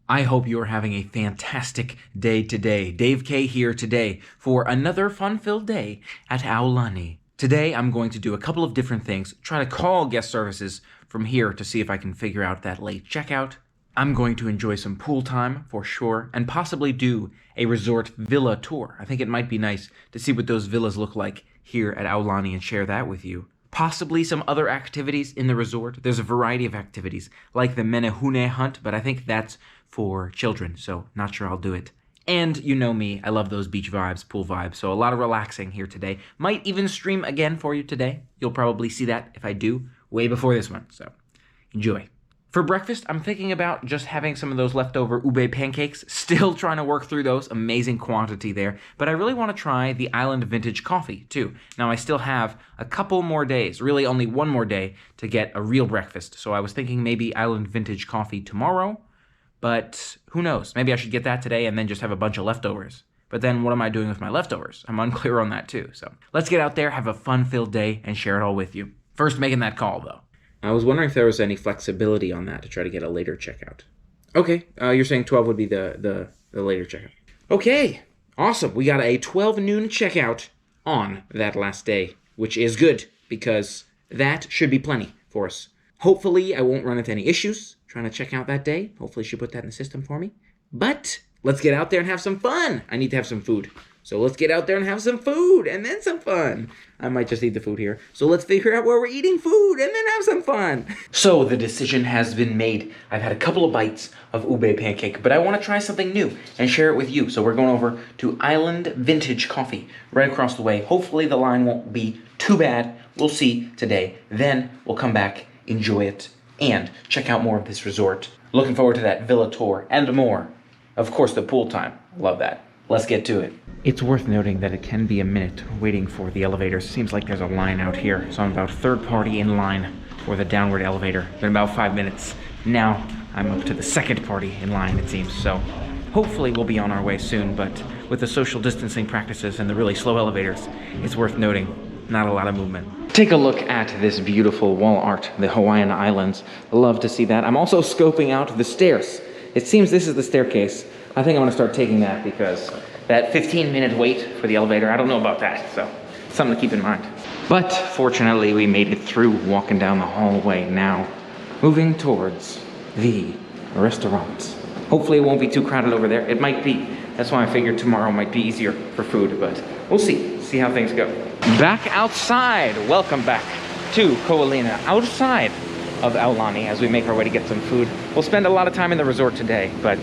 I hope you are having a fantastic day today. Dave K here today for another fun-filled day at Aulani. Today I'm going to do a couple of different things, try to call guest services from here to see if I can figure out that late checkout. I'm going to enjoy some pool time for sure, and possibly do a resort villa tour. I think it might be nice to see what those villas look like here at Aulani and share that with you. Possibly some other activities in the resort. There's a variety of activities, like the menehune hunt, but I think that's for children, so not sure I'll do it. And you know me, I love those beach vibes, pool vibes, so a lot of relaxing here today. Might even stream again for you today. You'll probably see that if I do, way before this one, so enjoy. For breakfast, I'm thinking about just having some of those leftover ube pancakes. Still trying to work through those, amazing quantity there. But I really want to try the Island Vintage coffee, too. Now, I still have a couple more days, really only one more day, to get a real breakfast. So I was thinking maybe Island Vintage coffee tomorrow, but who knows? Maybe I should get that today and then just have a bunch of leftovers. But then what am I doing with my leftovers? I'm unclear on that, too. So let's get out there, have a fun-filled day, and share it all with you. First, making that call, though. I was wondering if there was any flexibility on that to try to get a later checkout. Okay, you're saying 12 would be the later checkout. Okay, awesome. We got a 12 noon checkout on that last day, which is good because that should be plenty for us. Hopefully, I won't run into any issues trying to check out that day. Hopefully, she put that in the system for me. But let's get out there and have some fun. I need to have some food. So let's get out there and have some food and then some fun. I might just eat the food here. So let's figure out where we're eating food and then have some fun. So the decision has been made. I've had a couple of bites of ube pancake, but I want to try something new and share it with you. So we're going over to Island Vintage Coffee right across the way. Hopefully the line won't be too bad. We'll see today. Then we'll come back, enjoy it, and check out more of this resort. Looking forward to that villa tour and more. Of course, the pool time. Love that. Let's get to it. It's worth noting that it can be a minute waiting for the elevators. Seems like there's a line out here, so I'm about third party in line for the downward elevator. Been about 5 minutes. Now I'm up to the second party in line, it seems. So hopefully we'll be on our way soon, but with the social distancing practices and the really slow elevators, it's worth noting, not a lot of movement. Take a look at this beautiful wall art, the Hawaiian Islands. Love to see that. I'm also scoping out the stairs. It seems this is the staircase. I think I'm gonna start taking that because that 15-minute wait for the elevator, I don't know about that, so something to keep in mind. But fortunately, we made it through walking down the hallway now, moving towards the restaurant. Hopefully it won't be too crowded over there. It might be. That's why I figured tomorrow might be easier for food, but we'll see how things go. Back outside. Welcome back to Ko'olina, outside of Aulani as we make our way to get some food. We'll spend a lot of time in the resort today, but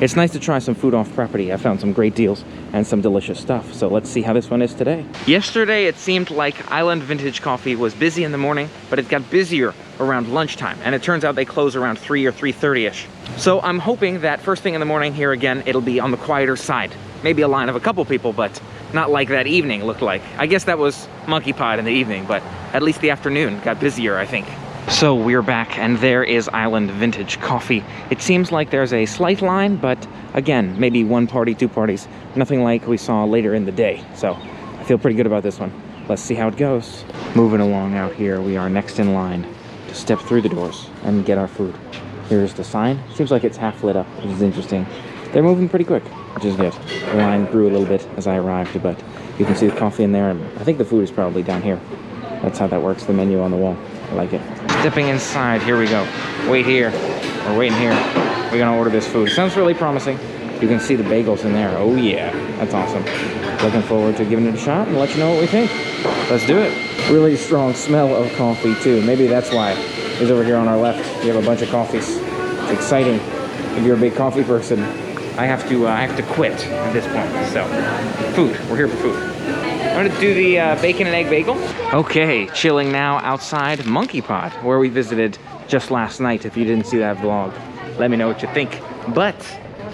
it's nice to try some food off property. I found some great deals and some delicious stuff. So let's see how this one is today. Yesterday, it seemed like Island Vintage Coffee was busy in the morning, but it got busier around lunchtime. And it turns out they close around 3 or 3:30ish. So I'm hoping that first thing in the morning here again, it'll be on the quieter side. Maybe a line of a couple people, but not like that evening looked like. I guess that was monkey pod in the evening, but at least the afternoon got busier, I think. So we're back, and there is Island Vintage Coffee. It seems like there's a slight line, but again, maybe one party, two parties. Nothing like we saw later in the day. So I feel pretty good about this one. Let's see how it goes. Moving along out here, we are next in line to step through the doors and get our food. Here's the sign. Seems like it's half lit up, which is interesting. They're moving pretty quick, which is good. The line grew a little bit as I arrived, but you can see the coffee in there, and I think the food is probably down here. That's how that works, the menu on the wall. I like it. Stepping inside, here we go. Wait here, or waiting here. We're gonna order this food. Sounds really promising. You can see the bagels in there. Oh yeah, that's awesome. Looking forward to giving it a shot and let you know what we think. Let's do it. Really strong smell of coffee too. Maybe that's why. It's over here on our left. You have a bunch of coffees. It's exciting. If you're a big coffee person, I have to quit at this point. So, food. We're here for food. I'm gonna do the bacon and egg bagel. Okay, chilling now outside Monkey Pod, where we visited just last night. If you didn't see that vlog, let me know what you think. But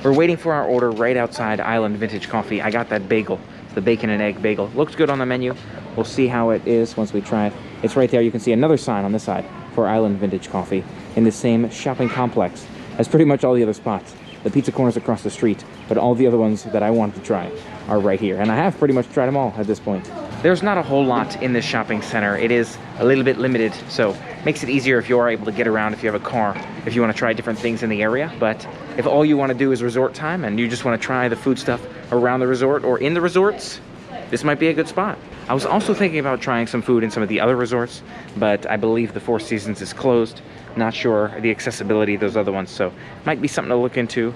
we're waiting for our order right outside Island Vintage Coffee. I got that bagel, the bacon and egg bagel. Looks good on the menu. We'll see how it is once we try it. It's right there. You can see another sign on this side for Island Vintage Coffee in the same shopping complex as pretty much all the other spots. The pizza corner's across the street, but all the other ones that I wanted to try are right here. And I have pretty much tried them all at this point. There's not a whole lot in this shopping center. It is a little bit limited, so makes it easier if you are able to get around, if you have a car, if you want to try different things in the area. But if all you want to do is resort time and you just want to try the food stuff around the resort or in the resorts, this might be a good spot. I was also thinking about trying some food in some of the other resorts, but I believe the Four Seasons is closed. Not sure the accessibility of those other ones, so might be something to look into,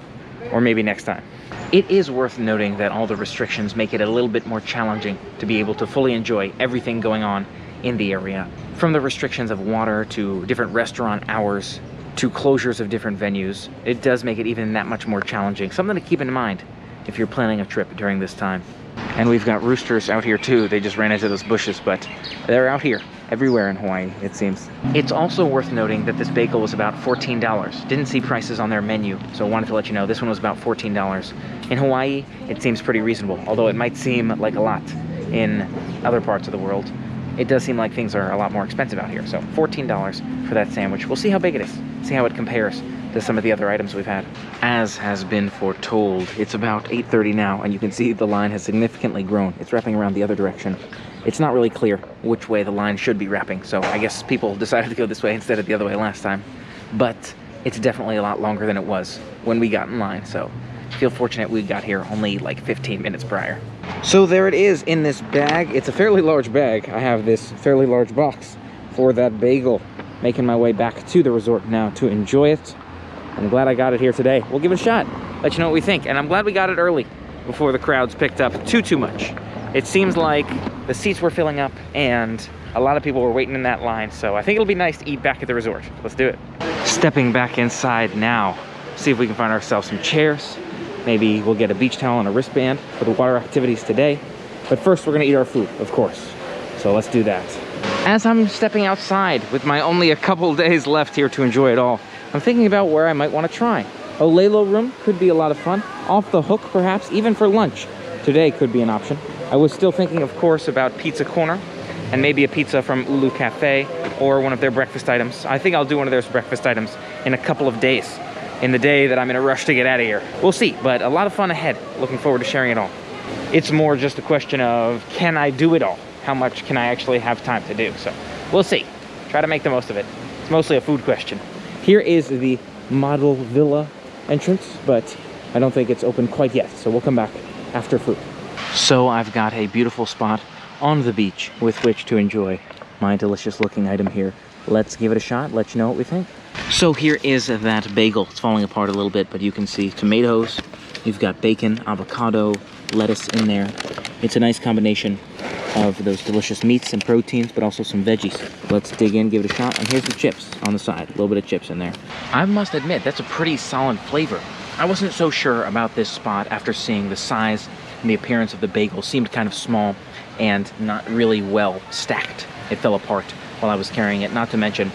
or maybe next time. It is worth noting that all the restrictions make it a little bit more challenging to be able to fully enjoy everything going on in the area. From the restrictions of water to different restaurant hours to closures of different venues, it does make it even that much more challenging. Something to keep in mind if you're planning a trip during this time. And we've got roosters out here too. They just ran into those bushes, but they're out here everywhere in Hawaii, it seems. It's also worth noting that this bagel was about $14. Didn't see prices on their menu, so I wanted to let you know this one was about $14. In Hawaii, it seems pretty reasonable, although it might seem like a lot in other parts of the world. It does seem like things are a lot more expensive out here, so $14 for that sandwich. We'll see how big it is, see how it compares to some of the other items we've had. As has been foretold, it's about 8:30 now, and you can see the line has significantly grown. It's wrapping around the other direction. It's not really clear which way the line should be wrapping, so I guess people decided to go this way instead of the other way last time. But it's definitely a lot longer than it was when we got in line, so feel fortunate we got here only like 15 minutes prior. So there it is in this bag. It's a fairly large bag. I have this fairly large box for that bagel. Making my way back to the resort now to enjoy it. I'm glad I got it here today. We'll give it a shot, let you know what we think. And I'm glad we got it early before the crowds picked up too much. It seems like the seats were filling up and a lot of people were waiting in that line. So I think it'll be nice to eat back at the resort. Let's do it. Stepping back inside now, see if we can find ourselves some chairs. Maybe we'll get a beach towel and a wristband for the water activities today. But first we're gonna eat our food, of course. So let's do that. As I'm stepping outside with my only a couple days left here to enjoy it all, I'm thinking about where I might want to try. Olelo room could be a lot of fun. Off the hook, perhaps, even for lunch. Today could be an option. I was still thinking, of course, about Pizza Corner and maybe a pizza from Ulu Cafe or one of their breakfast items. I think I'll do one of their breakfast items in a couple of days, in the day that I'm in a rush to get out of here. We'll see, but a lot of fun ahead. Looking forward to sharing it all. It's more just a question of, can I do it all? How much can I actually have time to do? So we'll see. Try to make the most of it. It's mostly a food question. Here is the model villa entrance, but I don't think it's open quite yet, so we'll come back after food. So I've got a beautiful spot on the beach with which to enjoy my delicious looking item here. Let's give it a shot, let you know what we think. So here is that bagel. It's falling apart a little bit, but you can see tomatoes. You've got bacon, avocado, lettuce in there. It's a nice combination of those delicious meats and proteins, but also some veggies. Let's dig in, give it a shot, and here's the chips on the side. A little bit of chips in there. I must admit, that's a pretty solid flavor. I wasn't so sure about this spot after seeing the size and the appearance of the bagel. Seemed kind of small and not really well stacked. It fell apart while I was carrying it, not to mention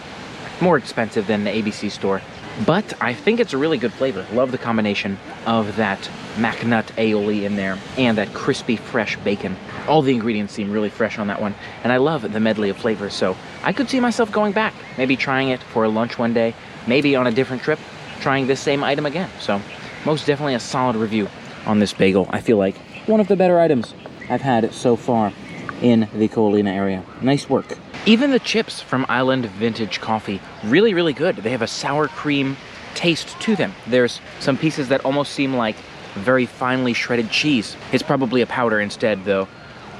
more expensive than the ABC store. But I think it's a really good flavor. Love the combination of that mac nut aioli in there and that crispy fresh bacon. All the ingredients seem really fresh on that one, and I love the medley of flavors, so I could see myself going back, maybe trying it for a lunch one day, maybe on a different trip, trying this same item again. So most definitely a solid review on this bagel. I feel like one of the better items I've had so far in the Ko'olina area. Nice work. Even the chips from Island Vintage Coffee, really, really good. They have a sour cream taste to them. There's some pieces that almost seem like very finely shredded cheese. It's probably a powder instead, though,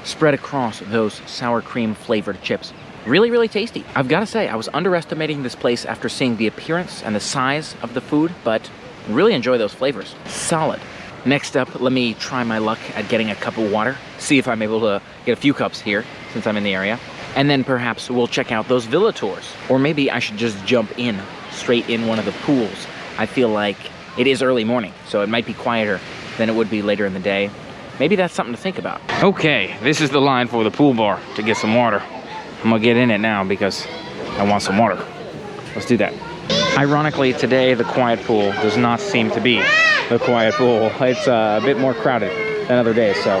spread across those sour cream flavored chips. Really, really tasty. I've got to say, I was underestimating this place after seeing the appearance and the size of the food, but really enjoy those flavors. Solid. Next up, let me try my luck at getting a cup of water, see if I'm able to get a few cups here since I'm in the area. And then perhaps we'll check out those villa tours. Or maybe I should just jump in, straight in one of the pools. I feel like it is early morning, so it might be quieter than it would be later in the day. Maybe that's something to think about. Okay, this is the line for the pool bar to get some water. I'm gonna get in it now because I want some water. Let's do that. Ironically, today the quiet pool does not seem to be the quiet pool. It's a bit more crowded than other days, so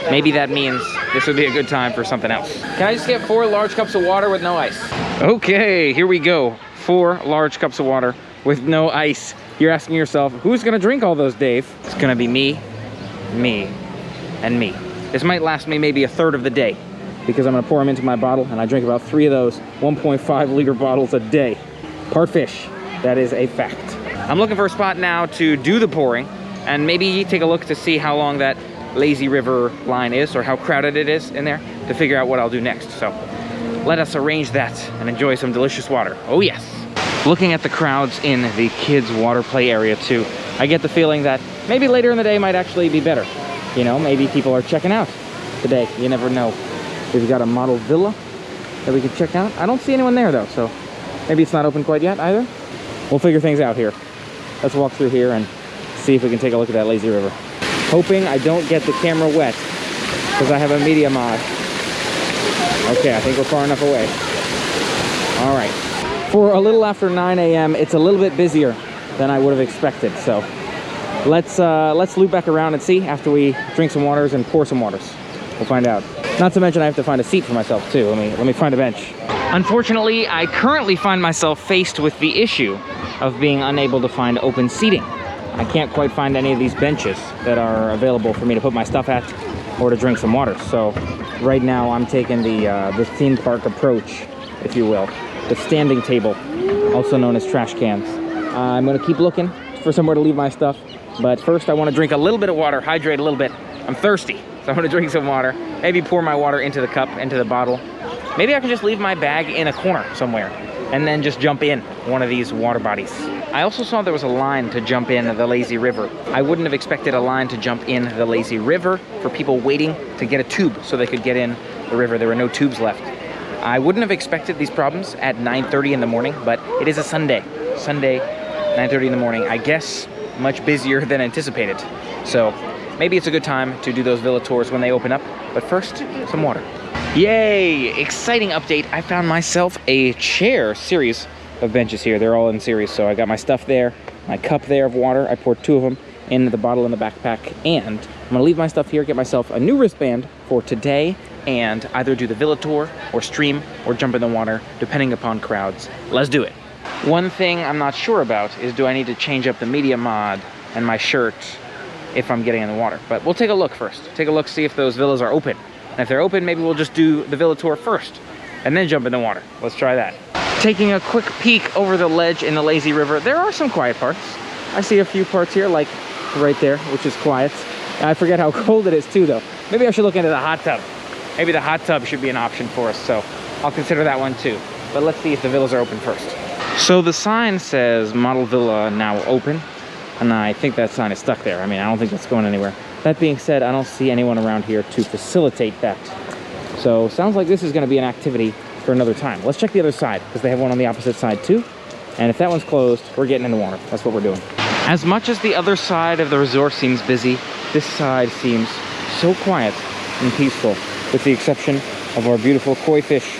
maybe that means this would be a good time for something else. Can I just get 4 large cups of water with no ice? Okay, here we go. 4 large cups of water with no ice. You're asking yourself, who's gonna drink all those, Dave? It's gonna be me, and me. This might last me maybe a third of the day because I'm gonna pour them into my bottle, and I drink about 3 of those 1.5 liter bottles a day. Part fish, that is a fact. I'm looking for a spot now to do the pouring, and maybe take a look to see how long that lazy river line is, or how crowded it is in there, to figure out what I'll do next. So let us arrange that and enjoy some delicious water. Oh yes. Looking at the crowds in the kids water play area too, I get the feeling that maybe later in the day might actually be better. You know, maybe people are checking out today. You never know. We've got a model villa that we can check out. I don't see anyone there though, so maybe it's not open quite yet either. We'll figure things out here. Let's walk through here and see if we can take a look at that lazy river. Hoping I don't get the camera wet, because I have a media mod. Okay, I think we're far enough away. All right. For a little after 9 a.m., it's a little bit busier than I would have expected. So let's loop back around and see after we drink some waters and pour some waters. We'll find out. Not to mention I have to find a seat for myself too. Let me find a bench. Unfortunately, I currently find myself faced with the issue of being unable to find open seating. I can't quite find any of these benches that are available for me to put my stuff at or to drink some water. So right now I'm taking the theme park approach, if you will. The standing table, also known as trash cans. I'm gonna keep looking for somewhere to leave my stuff, but first I wanna drink a little bit of water, hydrate a little bit. I'm thirsty, so I'm gonna drink some water. Maybe pour my water into the cup, into the bottle. Maybe I can just leave my bag in a corner somewhere and then just jump in one of these water bodies. I also saw there was a line to jump in the lazy river. I wouldn't have expected a line to jump in the lazy river for people waiting to get a tube so they could get in the river. There were no tubes left. I wouldn't have expected these problems at 9:30 in the morning, but it is a Sunday. Sunday, 9:30 in the morning. I guess much busier than anticipated. So maybe it's a good time to do those villa tours when they open up. But first, some water. Yay! Exciting update. I found myself a chair series of benches here. They're all in series. So I got my stuff there, my cup there of water. I poured 2 of them in the bottle in the backpack. And I'm gonna leave my stuff here, get myself a new wristband for today, and either do the villa tour or stream or jump in the water, depending upon crowds. Let's do it. One thing I'm not sure about is, do I need to change up the media mod and my shirt if I'm getting in the water? But we'll take a look first. Take a look, see if those villas are open. And if they're open, maybe we'll just do the villa tour first and then jump in the water. Let's try that. Taking a quick peek over the ledge in the lazy river, there are some quiet parts. I see a few parts here, like right there, which is quiet. I forget how cold it is too though. Maybe I should look into the hot tub. Maybe the hot tub should be an option for us, so I'll consider that one too. But let's see if the villas are open first. So the sign says model villa now open, and I think that sign is stuck there. I mean, I don't think that's going anywhere. That being said, I don't see anyone around here to facilitate that. So sounds like this is gonna be an activity for another time. Let's check the other side, because they have one on the opposite side too. And if that one's closed, we're getting in the water. That's what we're doing. As much as the other side of the resort seems busy, this side seems so quiet and peaceful, with the exception of our beautiful koi fish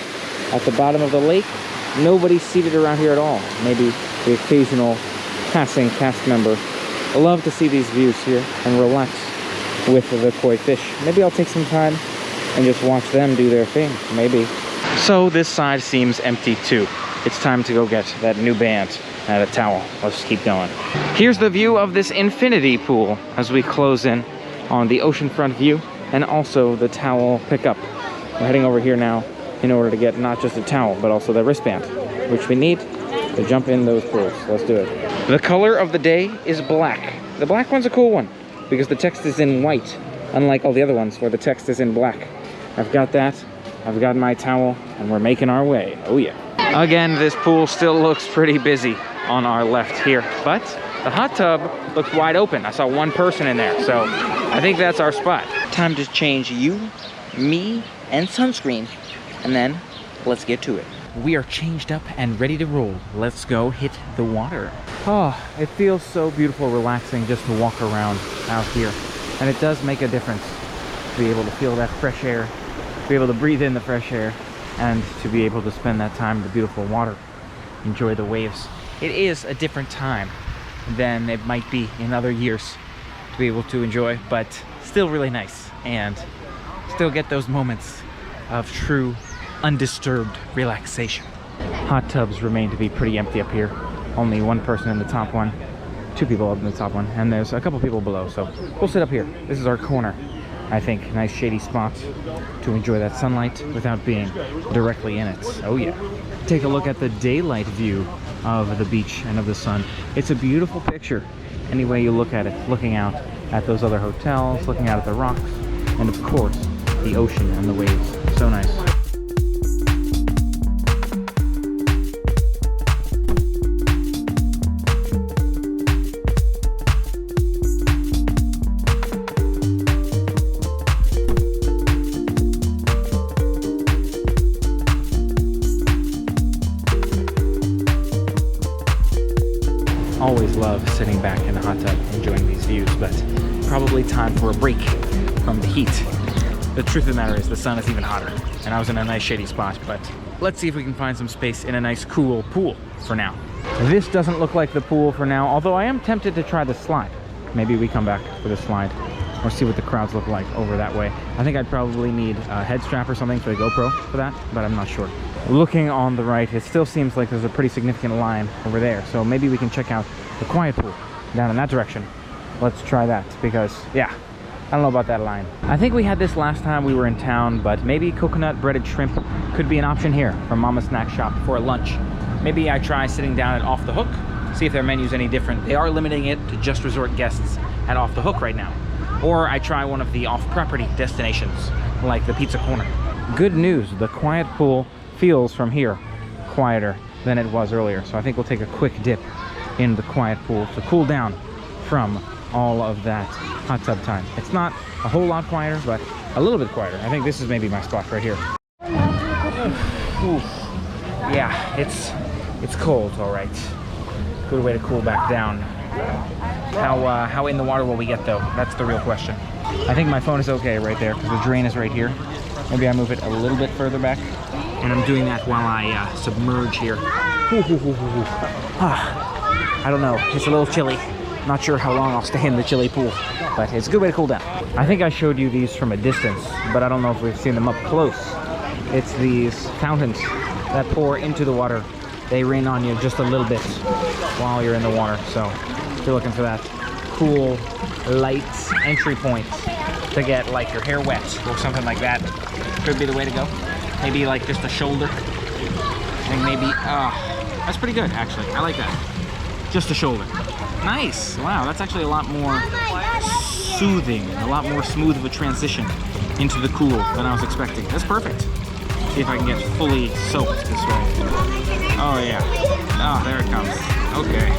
at the bottom of the lake. Nobody's seated around here at all. Maybe the occasional passing cast member. I love to see these views here and relax with the koi fish. Maybe I'll take some time and just watch them do their thing, maybe. So this side seems empty too. It's time to go get that new band and a towel. Let's just keep going. Here's the view of this infinity pool as we close in on the oceanfront view and also the towel pickup. We're heading over here now in order to get not just a towel, but also the wristband, which we need to jump in those pools. Let's do it. The color of the day is black. The black one's a cool one because the text is in white, unlike all the other ones where the text is in black. I've got that. I've got my towel, and we're making our way. Oh yeah. Again, this pool still looks pretty busy on our left here, but the hot tub looks wide open. I saw one person in there, so I think that's our spot. Time to change you, me, and sunscreen, and then let's get to it. We are changed up and ready to roll. Let's go hit the water. Oh, it feels so beautiful, relaxing just to walk around out here. And it does make a difference to be able to feel that fresh air, to be able to breathe in the fresh air, and to be able to spend that time in the beautiful water, enjoy the waves. It is a different time than it might be in other years to be able to enjoy, but still really nice, and still get those moments of true undisturbed relaxation. Hot tubs remain to be pretty empty up here. Only one person in the top one, 2 people up in the top one, and there's a couple people below, so we'll sit up here. This is our corner. I think. Nice shady spot to enjoy that sunlight without being directly in it. Oh yeah. Take a look at the daylight view of the beach and of the sun. It's a beautiful picture any way you look at it, looking out at those other hotels, looking out at the rocks, and of course the ocean and the waves. So nice. Always love sitting back in the hot tub enjoying these views, but probably time for a break from the heat. The truth of the matter is the sun is even hotter, and I was in a nice shady spot, but let's see if we can find some space in a nice cool pool for now. This doesn't look like the pool for now, although I am tempted to try the slide. Maybe we come back for the slide or see what the crowds look like over that way. I think I'd probably need a head strap or something for the GoPro for that, but I'm not sure. Looking on the right, it still seems like there's a pretty significant line over there, so maybe we can check out the quiet pool down in that direction. Let's try that, because yeah, I don't know about that line. I think we had this last time we were in town, but maybe coconut breaded shrimp could be an option here from Mama's Snack Shop for lunch. Maybe I try sitting down at Off the Hook, see if their menu's any different. They are limiting it to just resort guests at Off the Hook right now. Or I try one of the off-property destinations, like the Pizza Corner. Good news, the quiet pool feels from here quieter than it was earlier. So I think we'll take a quick dip in the quiet pool to cool down from all of that hot tub time. It's not a whole lot quieter, but a little bit quieter. I think this is maybe my spot right here. Ooh. Yeah, it's cold, all right. Good way to cool back down. How in the water will we get though? That's the real question. I think my phone is okay right there because the drain is right here. Maybe I move it a little bit further back. And I'm doing that while I submerge here. I don't know, it's a little chilly. Not sure how long I'll stay in the chilly pool, but it's a good way to cool down. I think I showed you these from a distance, but I don't know if we've seen them up close. It's these fountains that pour into the water. They rain on you just a little bit while you're in the water. So if you're looking for that cool, light entry point to get like your hair wet or something like that, could be the way to go. Maybe like just a shoulder. I think maybe, that's pretty good actually. I like that. Just a shoulder. Nice. Wow, that's actually a lot more soothing, a lot more smooth of a transition into the cool than I was expecting. That's perfect. See if I can get fully soaked this way. Oh yeah. Oh, there it comes. Okay.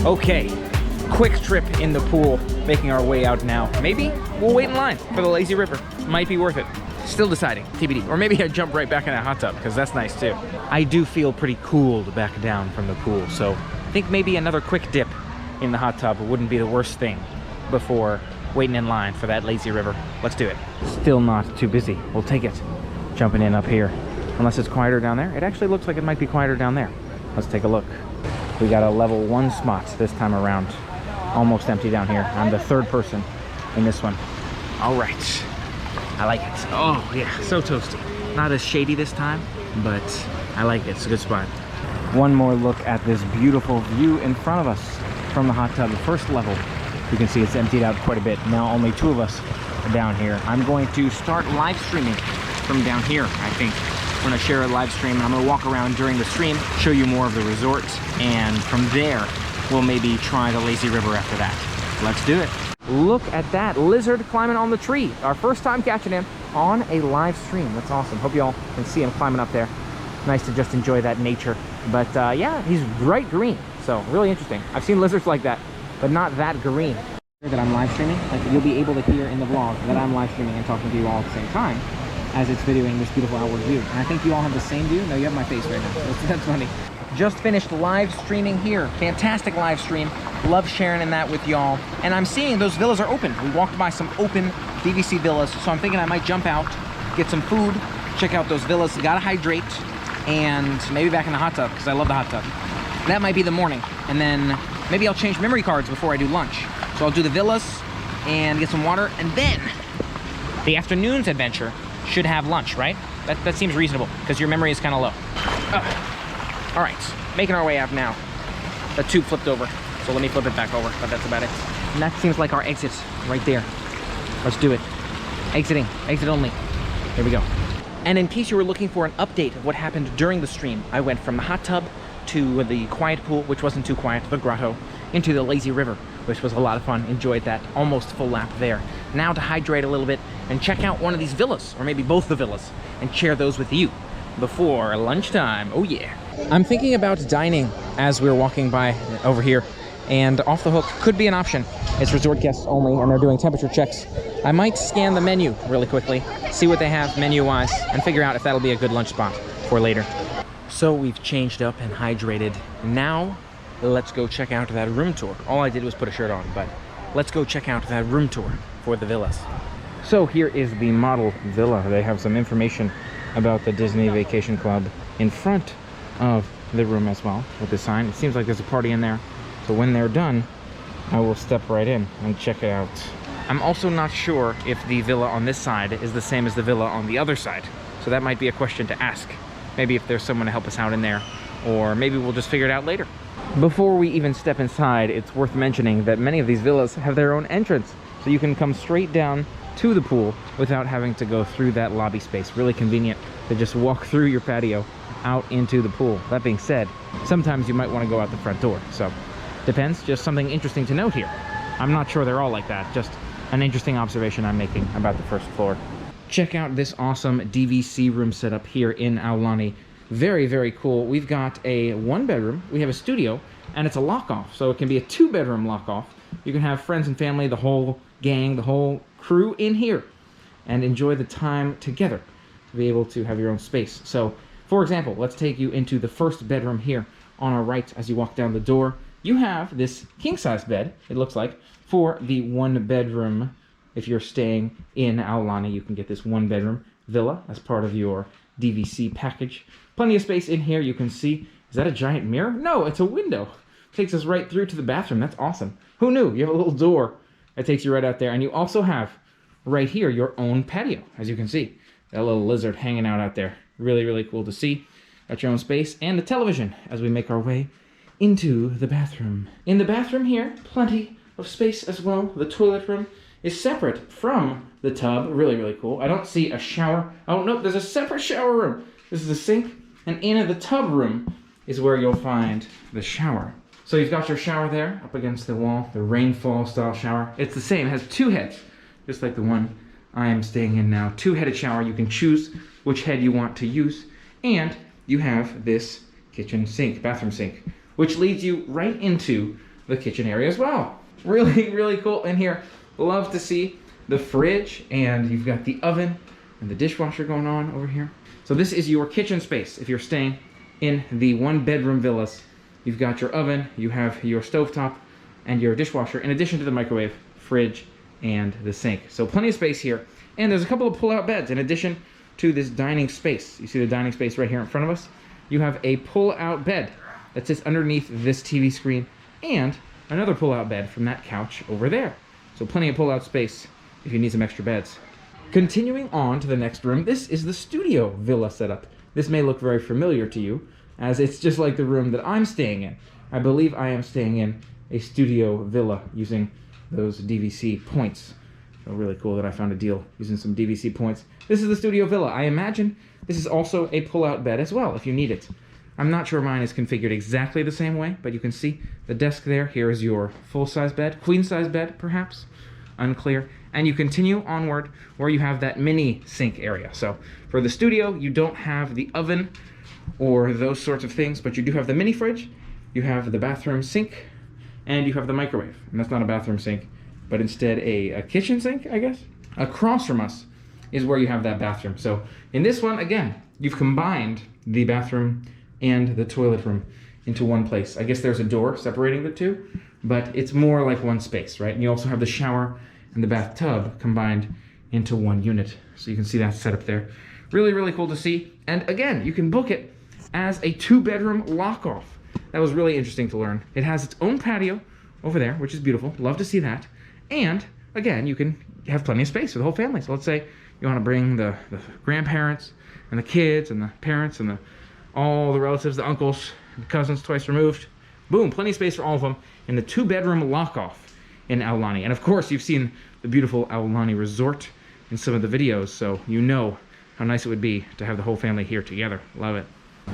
Okay. Quick trip in the pool, making our way out now. Maybe we'll wait in line for the lazy river. Might be worth it. Still deciding, TBD. Or maybe I jump right back in that hot tub, because that's nice too. I do feel pretty cooled back down from the pool, so I think maybe another quick dip in the hot tub wouldn't be the worst thing before waiting in line for that lazy river. Let's do it. Still not too busy. We'll take it. Jumping in up here. Unless it's quieter down there. It actually looks like it might be quieter down there. Let's take a look. We got a level 1 spot this time around. Almost empty down here. I'm the third person in this one. All right. I like it. Oh yeah, so toasty. Not as shady this time, but I like it. It's a good spot. One more look at this beautiful view in front of us from the hot tub. The first level, you can see it's emptied out quite a bit. Now only 2 of us are down here. I'm going to start live streaming from down here, I think. We're gonna share a live stream, and I'm gonna walk around during the stream, show you more of the resort, and from there, we'll maybe try the lazy river after that. Let's do it. Look at that lizard climbing on the tree. Our first time catching him on a live stream. That's awesome. Hope y'all can see him climbing up there. Nice to just enjoy that nature. But yeah, he's bright green. So really interesting. I've seen lizards like that, but not that green. That I'm live streaming, like you'll be able to hear in the vlog that I'm live streaming and talking to you all at the same time as it's videoing this beautiful outward view. And I think you all have the same view. No, you have my face right now. That's funny. Just finished live streaming here. Fantastic live stream. Love sharing in that with y'all. And I'm seeing those villas are open. We walked by some open DVC villas, so I'm thinking I might jump out, get some food, check out those villas. Gotta hydrate, and maybe back in the hot tub, because I love the hot tub. That might be the morning, and then maybe I'll change memory cards before I do lunch. So I'll do the villas and get some water, and then the afternoon's adventure should have lunch, right? That seems reasonable, because your memory is kind of low. All right, making our way out now. the tube flipped over. So let me flip it back over, but that's about it. And that seems like our exit right there. Let's do it. Exiting, exit only. Here we go. And in case you were looking for an update of what happened during the stream, I went from the hot tub to the quiet pool, which wasn't too quiet, the grotto, into the lazy river, which was a lot of fun. Enjoyed that almost full lap there. Now to hydrate a little bit and check out one of these villas, or maybe both the villas, and share those with you before lunchtime. Oh yeah. I'm thinking about dining as we're walking by over here, and Off the Hook could be an option. It's resort guests only, and they're doing temperature checks. I might scan the menu really quickly, see what they have menu-wise, and figure out if that'll be a good lunch spot for later. So we've changed up and hydrated. Now, let's go check out that room tour. All I did was put a shirt on, but let's go check out that room tour for the villas. So here is the model villa. They have some information about the Disney Vacation Club in front of the room as well, with the sign. It seems like there's a party in there. So when they're done, I will step right in and check it out. I'm also not sure if the villa on this side is the same as the villa on the other side. So that might be a question to ask. Maybe if there's someone to help us out in there, or maybe we'll just figure it out later. Before we even step inside, it's worth mentioning that many of these villas have their own entrance. So you can come straight down to the pool without having to go through that lobby space. Really convenient to just walk through your patio out into the pool. That being said, sometimes you might want to go out the front door. So depends, just something interesting to note here. I'm not sure they're all like that, just an interesting observation I'm making about the first floor. Check out this awesome DVC room setup here in Aulani. Very, very cool. We've got a 1-bedroom, we have a studio, and it's a lock-off. So it can be a 2-bedroom lock-off. You can have friends and family, the whole gang, the whole crew in here, and enjoy the time together to be able to have your own space. So, for example, let's take you into the first bedroom here on our right as you walk down the door. You have this king-size bed, it looks like, for the 1-bedroom. If you're staying in Aulani, you can get this 1-bedroom villa as part of your DVC package. Plenty of space in here. You can see, is that a giant mirror? No, it's a window. Takes us right through to the bathroom. That's awesome. Who knew? You have a little door that takes you right out there. And you also have right here your own patio, as you can see. That little lizard hanging out there. Really, really cool to see. Got your own space and a television as we make our way into the bathroom. In the bathroom here, plenty of space as well. The toilet room is separate from the tub. Really, really cool. I don't see a shower. Oh, no, there's a separate shower room. This is a sink, and in the tub room is where you'll find the shower. So you've got your shower there up against the wall, the rainfall style shower. It's the same, it has 2 heads, just like the one I am staying in now. 2-headed shower. You can choose which head you want to use, and you have this kitchen sink, bathroom sink, which leads you right into the kitchen area as well. Really, really cool in here. Love to see the fridge, and you've got the oven and the dishwasher going on over here. So this is your kitchen space. If you're staying in the 1-bedroom villas, you've got your oven, you have your stovetop, and your dishwasher, in addition to the microwave, fridge, and the sink. So plenty of space here. And there's a couple of pull-out beds in addition to this dining space. You see the dining space right here in front of us? You have a pull-out bed that sits underneath this TV screen, and another pull-out bed from that couch over there. So plenty of pull-out space if you need some extra beds. Continuing on to the next room, this is the studio villa setup. This may look very familiar to you, as it's just like the room that I'm staying in. I believe I am staying in a studio villa using those DVC points. So really cool that I found a deal using some DVC points. This is the studio villa. I imagine this is also a pull-out bed as well, if you need it. I'm not sure mine is configured exactly the same way, but you can see the desk there. Here is your full-size bed, queen-size bed, perhaps. Unclear. And you continue onward where you have that mini sink area. So for the studio, you don't have the oven or those sorts of things, but you do have the mini fridge, you have the bathroom sink, and you have the microwave. And that's not a bathroom sink, but instead a kitchen sink, I guess. Across from us is where you have that bathroom. So in this one, again, you've combined the bathroom and the toilet room into one place. I guess there's a door separating the two, but it's more like one space, right? And you also have the shower and the bathtub combined into one unit. So you can see that set up there. Really, really cool to see. And again, you can book it as a 2-bedroom lock-off. That was really interesting to learn. It has its own patio over there, which is beautiful. Love to see that. And again, you can have plenty of space for the whole family. So let's say you want to bring the grandparents and the kids and the parents and all the relatives, the uncles, the cousins twice removed. Boom, plenty of space for all of them in the 2-bedroom lock-off in Aulani. And of course, you've seen the beautiful Aulani resort in some of the videos, so you know how nice it would be to have the whole family here together. Love it.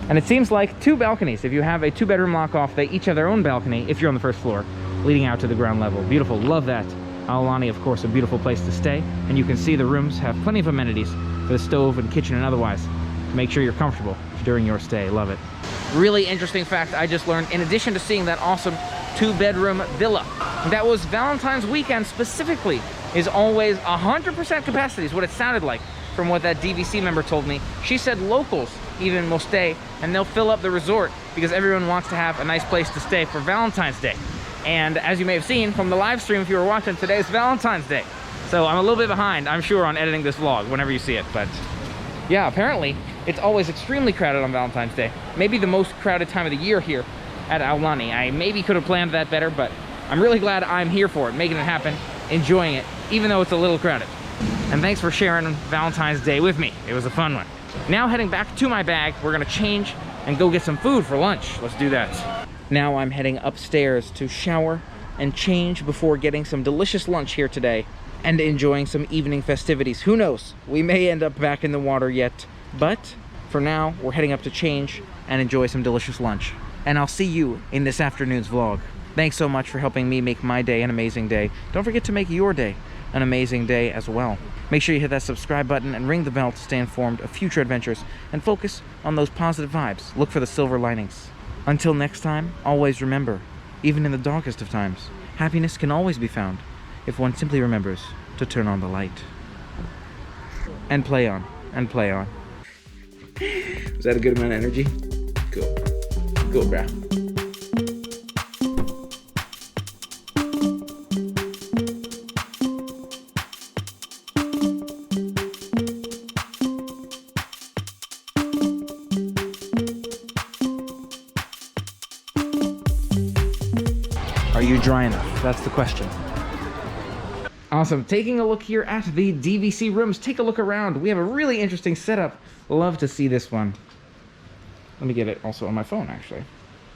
And it seems like 2 balconies. If you have a 2-bedroom lock-off, they each have their own balcony if you're on the first floor, leading out to the ground level. Beautiful, love that. Aulani, of course, a beautiful place to stay, and you can see the rooms have plenty of amenities for the stove and kitchen and otherwise to make sure you're comfortable during your stay. Love it. Really interesting fact I just learned, in addition to seeing that awesome 2-bedroom villa, that was Valentine's weekend specifically, is always 100% capacity is what it sounded like from what that DVC member told me. She said locals even will stay and they'll fill up the resort because everyone wants to have a nice place to stay for Valentine's Day. And as you may have seen from the live stream, if you were watching, today's Valentine's Day. So I'm a little bit behind, I'm sure, on editing this vlog whenever you see it. But yeah, apparently it's always extremely crowded on Valentine's Day. Maybe the most crowded time of the year here at Aulani. I maybe could have planned that better, but I'm really glad I'm here for it, making it happen, enjoying it, even though it's a little crowded. And thanks for sharing Valentine's Day with me. It was a fun one. Now heading back to my bag, we're gonna change and go get some food for lunch. Let's do that. Now I'm heading upstairs to shower and change before getting some delicious lunch here today and enjoying some evening festivities. Who knows? We may end up back in the water yet, but for now, we're heading up to change and enjoy some delicious lunch. And I'll see you in this afternoon's vlog. Thanks so much for helping me make my day an amazing day. Don't forget to make your day an amazing day as well. Make sure you hit that subscribe button and ring the bell to stay informed of future adventures and focus on those positive vibes. Look for the silver linings. Until next time, always remember, even in the darkest of times, happiness can always be found if one simply remembers to turn on the light. And play on, and play on. Was that a good amount of energy? Cool. Cool, bruh. Are you dry enough? That's the question. Awesome. Taking a look here at the DVC rooms. Take a look around. We have a really interesting setup. Love to see this one. Let me get it also on my phone, actually.